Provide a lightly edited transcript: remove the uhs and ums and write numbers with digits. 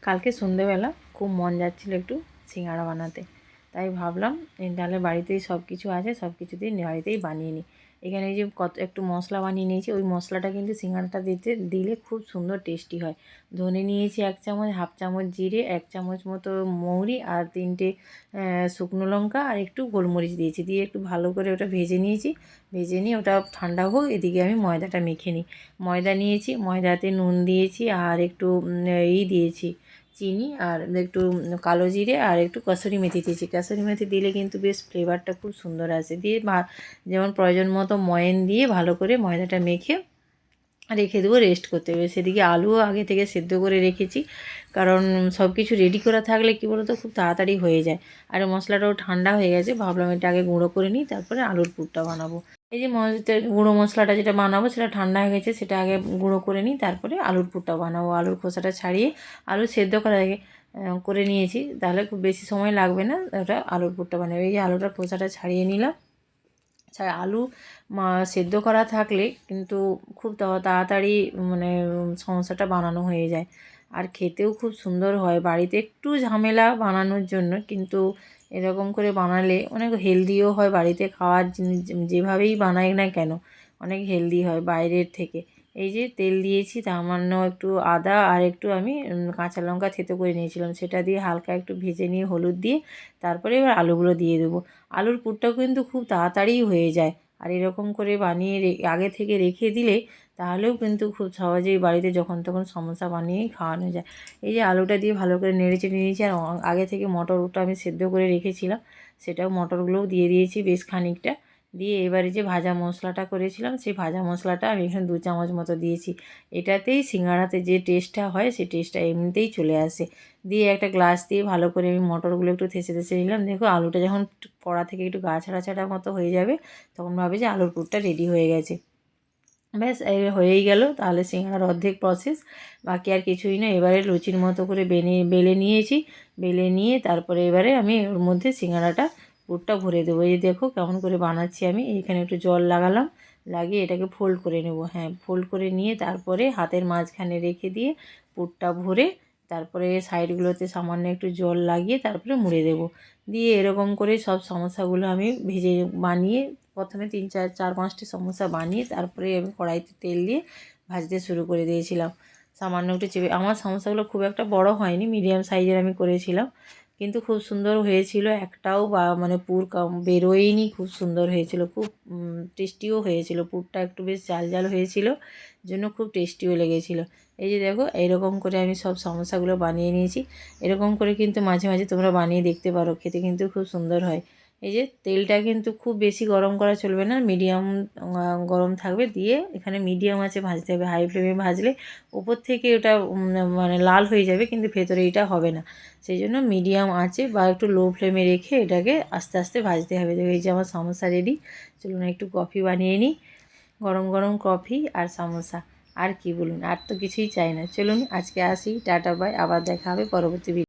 কালকে সন্ধ্যেবেলা খুব মন যাচ্ছিলো একটু সিঙ্গাড়া বানাতে, তাই ভাবলাম তাহলে বাড়িতেই সব কিছু আছে, সব কিছু দিয়ে বাড়িতেই বানিয়ে নিই। এখানে এই যে কত একটু মশলা বানিয়ে নিয়েছি, ওই মশলাটা কিন্তু সিঙ্গাড়াটা দিলে খুব সুন্দর টেস্টি হয়। ধনে নিয়েছি 1 চামচ, হাফ চামচ জিরে, 1 চামচ মতো মৌরি আর 3টে শুকনো লঙ্কা আর একটু গোলমরিচ দিয়েছি, দিয়ে একটু ভালো করে ওটা ভেজে নিয়েছি। ভেজে নিয়ে ওটা ঠান্ডা হোক, এদিকে আমি ময়দাটা মেখে নিই। ময়দা নিয়েছি, ময়দাতে নুন দিয়েছি আর একটু দিয়েছি চিনি আর একটু কালো জিরে আর একটু কসুরি মেথি দিয়েছি। কসুরি মেথি দিলে কিন্তু বেশ ফ্লেভারটা খুব সুন্দর আসে। দিয়ে যেমন প্রয়োজন মতো ময়ান দিয়ে ভালো করে ময়দাটা মেখে রেখে দেবো রেস্ট করতে হবে। সেদিকে আলুও আগে থেকে সেদ্ধ করে রেখেছি, কারণ সব কিছু রেডি করা থাকলে কী বলো তো খুব তাড়াতাড়ি হয়ে যায়। আর মশলাটাও ঠান্ডা হয়ে গেছে, ভাবলাম এটা আগে গুঁড়ো করে নিই, তারপরে আলুর পুরটা বানাবো। এই যে গুঁড়ো মশলাটা যেটা বানাবো সেটা ঠান্ডা হয়ে গেছে, সেটা আগে গুঁড়ো করে নিই, তারপরে আলুর পুরটা বানাবো। আলুর খোসাটা ছাড়িয়ে আলু সেদ্ধ করা আগে করে নিয়েছি, তাহলে খুব বেশি সময় লাগবে না, ওটা আলুর পুরটা বানাবো। এই যে আলুটার খোসাটা ছাড়িয়ে নিলাম। আলু সেদ্ধ করা থাকলে কিন্তু খুব তাড়াতাড়ি মানে সমোসাটা বানানো হয়ে যায়, আর খেতেও খুব সুন্দর হয়। বাড়িতে একটু ঝামেলা বানানোর জন্য, কিন্তু এরকম করে বানালে অনেক হেলদিও হয়। বাড়িতে খাওয়ার জিনিস যেভাবেই বানাই না কেন অনেক হেলদি হয় বাইরের থেকে। এই যে তেল দিয়েছি, সামান্য একটু আদা আর একটু আমি কাঁচা লঙ্কা থেতো করে নিয়েছিলাম, সেটা দিয়ে হালকা একটু ভেজে নিয়ে হলুদ দিয়ে তারপরে এবার আলুগুলো দিয়ে দেবো। আলুর পুরটাও কিন্তু খুব তাড়াতাড়ি হয়ে যায়, আর এরকম করে বানিয়ে আগে থেকে রেখে দিলে তাহলেও কিন্তু খুব সহজেই বাড়িতে যখন তখন সমোসা বানিয়েই খাওয়ানো যায়। এই যে আলুটা দিয়ে ভালো করে নেড়েচেড়ে নিয়েছি, আর আগে থেকে মটরটা আমি সেদ্ধ করে রেখেছিলাম, সেটাও মটরগুলোও দিয়ে দিয়েছি বেশ খানিকটা। দিয়ে এবারে যে ভাজা মশলাটা করেছিলাম, সেই ভাজা মশলাটা আমি এখানে 2 চামচ মতো দিয়েছি। এটাতেই সিঙ্গাড়াতে যে টেস্টটা হয় সেই টেস্টটা এমনিতেই চলে আসে। দিয়ে একটা গ্লাস দিয়ে ভালো করে আমি মটরগুলো একটু থেসে নিলাম। দেখো আলুটা যখন কড়া থেকে একটু গা ছাড়া ছাড়া মতো হয়ে যাবে, তখন ভাবে যে আলুর পুরটা রেডি হয়ে গেছে। ব্যাস এই হয়েই গেল, তাহলে সিঙ্গাড়ার অর্ধেক প্রসেস, বাকি আর কিছুই না। এবারে লুচির মতো করে বেলে নিয়েছি, বেলে নিয়ে তারপরে এবারে আমি ওর মধ্যে সিঙ্গাড়াটা পুরটা ভরে দেবো। এই দেখো কেমন করে বানাচ্ছি আমি। এখানে একটু জল লাগালাম, লাগিয়ে এটাকে ফোল্ড করে নেব। হ্যাঁ, ফোল্ড করে নিয়ে তারপরে হাতের মাঝখানে রেখে দিয়ে পুরটা ভরে তারপরে সাইডগুলোতে সামান্য একটু জল লাগিয়ে তারপরে মুড়ে দেবো। দিয়ে এরকম করে সব সমোসাগুলো আমি বানিয়ে প্রথমে 4-5টি সমোসা বানিয়ে তারপরে আমি কড়াইতে তেল দিয়ে ভাজতে শুরু করে দিয়েছিলাম। সামান্য একটু চেপে, আমার সমোসাগুলো খুব একটা বড় হয়নি, মিডিয়াম সাইজের আমি করেছিলাম, কিন্তু খুব সুন্দর হয়েছিল। একটাও মানে পুর বেরোয়নি, খুব সুন্দর হয়েছিল, খুব টেস্টিও হয়েছিল। পুরটা একটু বেশ জাল জাল হয়েছিল, জন্য খুব টেস্টিও লেগেছিলো। এই যে দেখো এইরকম করে আমি সব সমোসাগুলো বানিয়ে নিয়েছি। এরকম করে কিন্তু মাঝে মাঝে তোমরা বানিয়ে দেখতে পারো, খেতে কিন্তু খুব সুন্দর হয়। এই যে তেলটা কিন্তু খুব বেশি গরম করা চলবে না, মিডিয়াম গরম থাকবে। দিয়ে এখানে মিডিয়াম আঁচে ভাজতে হবে, হাই ফ্লেমে ভাজলে উপর থেকে ওটা মানে লাল হয়ে যাবে, কিন্তু ভেতরে এটা হবে না। সেই জন্য মিডিয়াম আঁচে বা একটু লো ফ্লেমে রেখে এটাকে আস্তে আস্তে ভাজতে হবে। এই যে আমার সমোসা রেডি। চলুন একটু কফি বানিয়ে নিই, গরম গরম কফি আর সমোসা। আর কি বলুন, আর তো কিছুই চাই না। চলুন আজকে আসি, টাটা বাই, আবার দেখা হবে পরবর্তী ভিডিও।